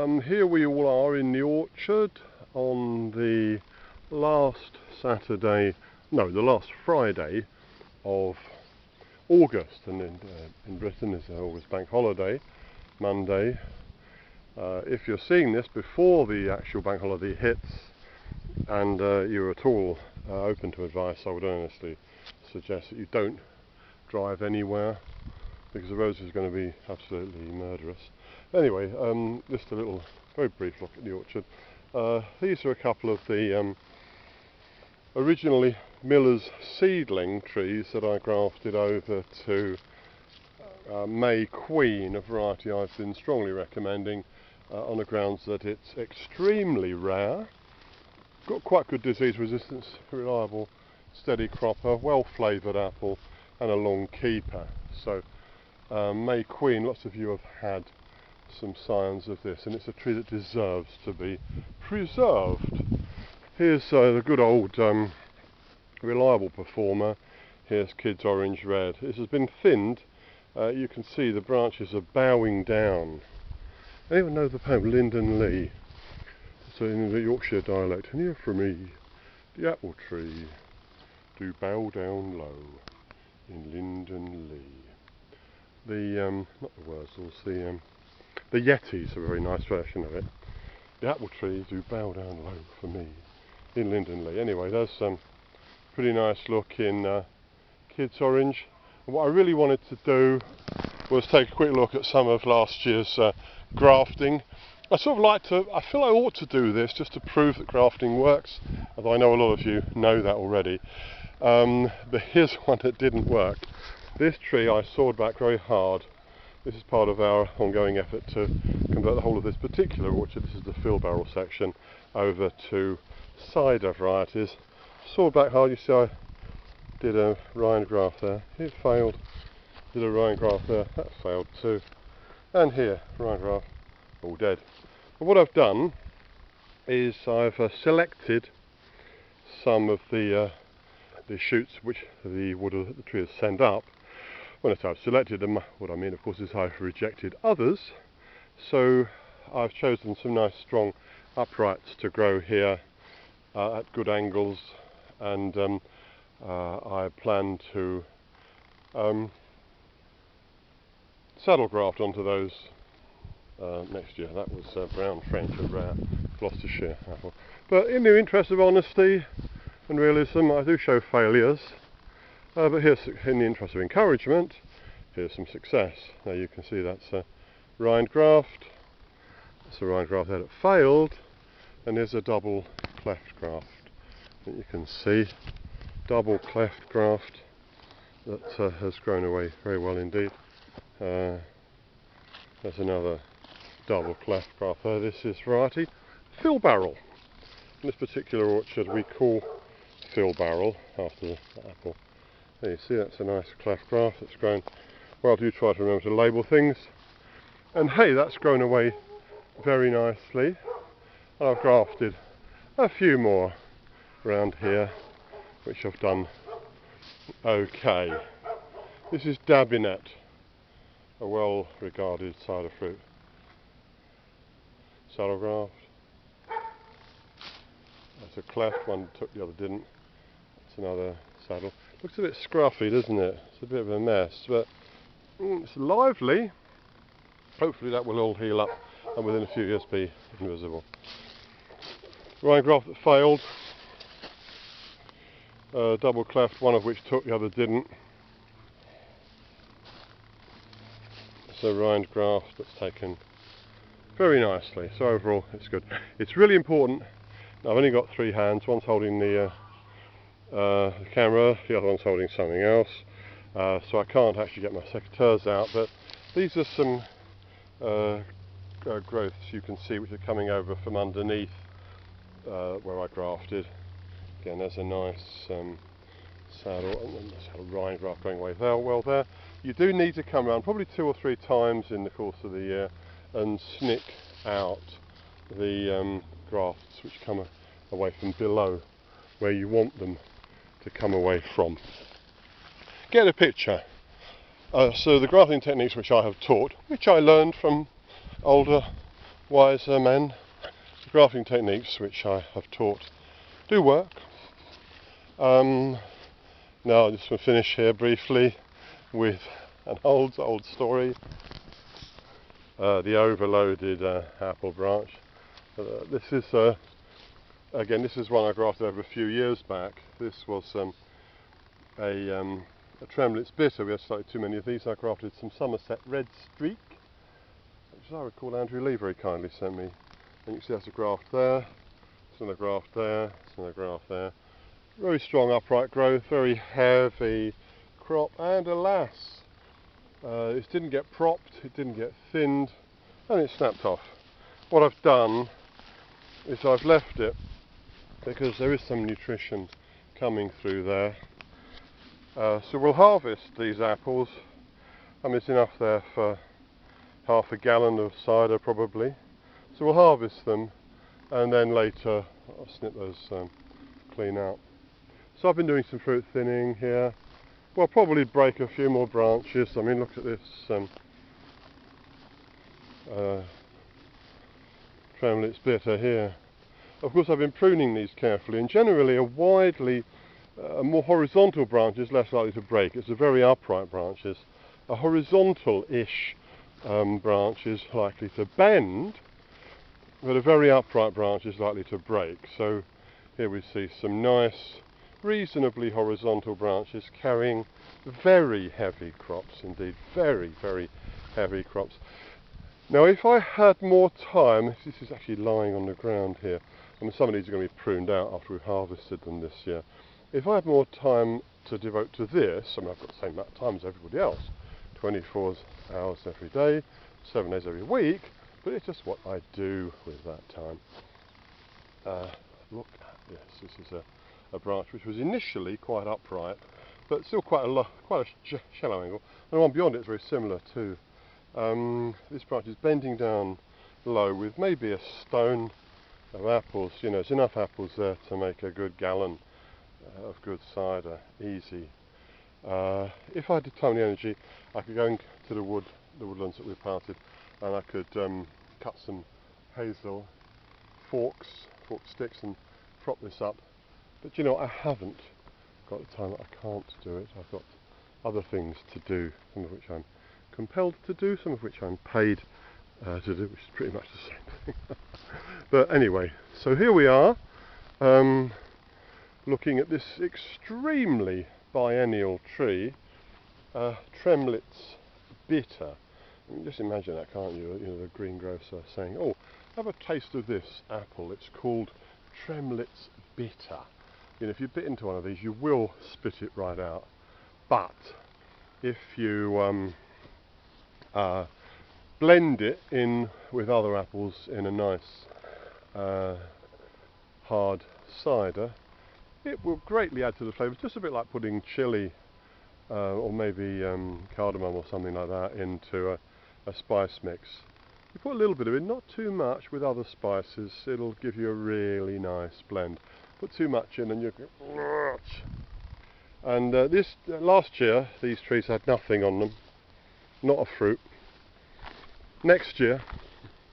Here we all are in the orchard on the last Friday of August, and in Britain it's an August bank holiday, Monday. If you're seeing this before the actual bank holiday hits and you're at all open to advice, I would earnestly suggest that you don't drive anywhere, because the roads is going to be absolutely murderous. Anyway, just a little, very brief look at the orchard. These are a couple of the originally Miller's seedling trees that I grafted over to May Queen, a variety I've been strongly recommending on the grounds that it's extremely rare, got quite good disease resistance, reliable, steady cropper, well flavoured apple, and a long keeper. So May Queen, lots of you have had some signs of this, and it's a tree that deserves to be preserved. Here's the good old reliable performer. Here's Kidd's Orange Red. This has been thinned. You can see the branches are bowing down. Anyone know the poem Linden Lee? So in the Yorkshire dialect, and here for me, the apple tree do bow down low in Linden Lee. The not the Wurzels, the Yeti's a very nice version of it. The apple trees do bow down low for me in Linden Lee. Anyway, there's some pretty nice look in Kidd's Orange. And what I really wanted to do was take a quick look at some of last year's grafting. I feel I ought to do this just to prove that grafting works, although I know a lot of you know that already. But here's one that didn't work. This tree I sawed back very hard. This is part of our ongoing effort to convert the whole of this particular orchard, this is the fill barrel section, over to cider varieties. Sawed back hard. You see I did a rind graft there, it failed. Did a rind graft there, that failed too. And here, rind graft, all dead. But what I've done is I've selected some of the shoots which the wood of the tree has sent up. When I've selected them, what I mean of course is I've rejected others. So I've chosen some nice strong uprights to grow here at good angles, and I plan to saddle graft onto those next year. That was brown French, a rare Gloucestershire apple. But in the interest of honesty and realism, I do show failures. But here's, in the interest of encouragement, here's some success. Now you can see that's a rind graft. That's a rind graft there that failed, and there's a double cleft graft that you can see. Double cleft graft that has grown away very well indeed. There's another double cleft graft there. This is variety fill barrel. In this particular orchard we call fill barrel after the apple. There you see, that's a nice cleft graft that's grown well. Do try to remember to label things. And hey, that's grown away very nicely. And I've grafted a few more around here, which I've done okay. This is Dabinet, a well regarded cider fruit. Saddle graft. That's a cleft, one took, the other didn't. That's another saddle. Looks a bit scruffy, doesn't it? It's a bit of a mess, but it's lively. Hopefully that will all heal up and within a few years be invisible. Rind graft that failed. Double cleft, one of which took, the other didn't. It's a rind graft that's taken very nicely. So overall it's good. It's really important. I've only got three hands. One's holding the camera, the other one's holding something else, so I can't actually get my secateurs out, but these are some growths you can see which are coming over from underneath where I grafted. Again, there's a nice saddle, and then there's a rind graft going away there. Well, there you do need to come around probably 2 or 3 times in the course of the year and snick out the grafts which come away from below where you want them to come away from. Get a picture. So the grafting techniques which I have taught, which I learned from older wiser men. The grafting techniques which I have taught do work. Now I just want to finish here briefly with an old story. The overloaded apple branch. This is again, this is one I grafted over a few years back. This was a Tremlett's bitter. We had slightly too many of these. I grafted some Somerset Redstreak, which, as I recall, Andrew Lee very kindly sent me. And you can see that's a graft there, there's another graft there, there's another graft there. Very strong upright growth, very heavy crop, and alas, it didn't get propped, it didn't get thinned, and it snapped off. What I've done is I've left it because there is some nutrition coming through there. So we'll harvest these apples. I mean, it's enough there for half a gallon of cider probably. So we'll harvest them and then later I'll snip those clean out. So I've been doing some fruit thinning here. We'll probably break a few more branches. I mean, look at this Tremlett's bitter here. Of course, I've been pruning these carefully, and generally a more horizontal branch is less likely to break. It's a very upright branches. A horizontal-ish branch is likely to bend, but a very upright branch is likely to break. So here we see some nice, reasonably horizontal branches carrying very heavy crops, indeed very, very heavy crops. Now if I had more time, this is actually lying on the ground here, and some of these are going to be pruned out after we've harvested them this year. If I had more time to devote to this, I mean I've got the same amount of time as everybody else, 24 hours every day, 7 days every week, but it's just what I do with that time. Look at this, this is a branch which was initially quite upright, but still quite a shallow angle, and the one beyond it is very similar too. This branch is bending down low with maybe a stone of apples. You know, it's enough apples there to make a good gallon of good cider, easy. If I had the time and the energy, I could go into the woodlands that we've planted, and I could cut some hazel forked sticks and prop this up. But you know, I haven't got the time. I can't do it. I've got other things to do, some of which I'm compelled to do, some of which I'm paid to do, which is pretty much the same thing. But anyway, so here we are, looking at this extremely biennial tree, Tremlett's bitter. You can just imagine that, can't you? You know, the greengrocer saying, "Oh, have a taste of this apple. It's called Tremlett's bitter." You know, if you bit into one of these, you will spit it right out. But if you blend it in with other apples in a nice hard cider, it will greatly add to the flavour. Just a bit like putting chilli or maybe cardamom or something like that into a spice mix. You put a little bit of it, not too much, with other spices. It'll give you a really nice blend. Put too much in and you go. And last year these trees had nothing on them, not a fruit. Next year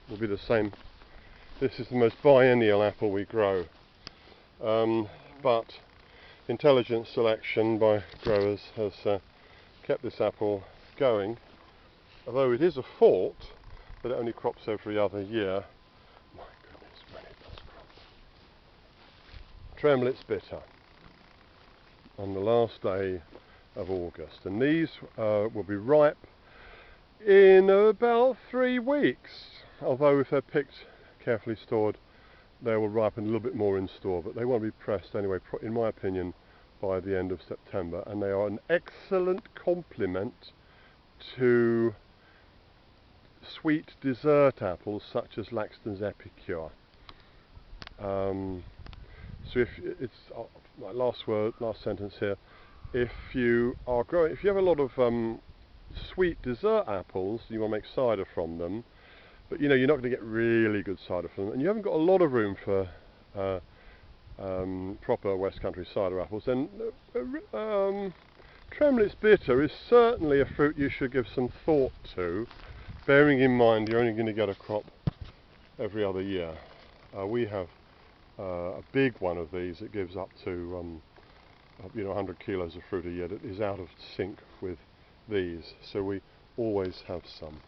will be the same. This is the most biennial apple we grow, but intelligent selection by growers has kept this apple going, although it is a fault that it only crops every other year. My goodness, when it does crop. Tremlett's bitter on the last day of August, and these will be ripe in about 3 weeks, although if they're picked, carefully stored, they will ripen a little bit more in store, but they won't be pressed anyway, in my opinion, by the end of September, and they are an excellent complement to sweet dessert apples such as Laxton's Epicure. So if it's my last sentence here, if you have a lot of sweet dessert apples, you want to make cider from them, but you know you're not going to get really good cider from them, and you haven't got a lot of room for proper West Country cider apples, then Tremlett's bitter is certainly a fruit you should give some thought to, bearing in mind you're only going to get a crop every other year. We have a big one of these that gives up to 100 kilos of fruit a year that is out of sync with these, so we always have some.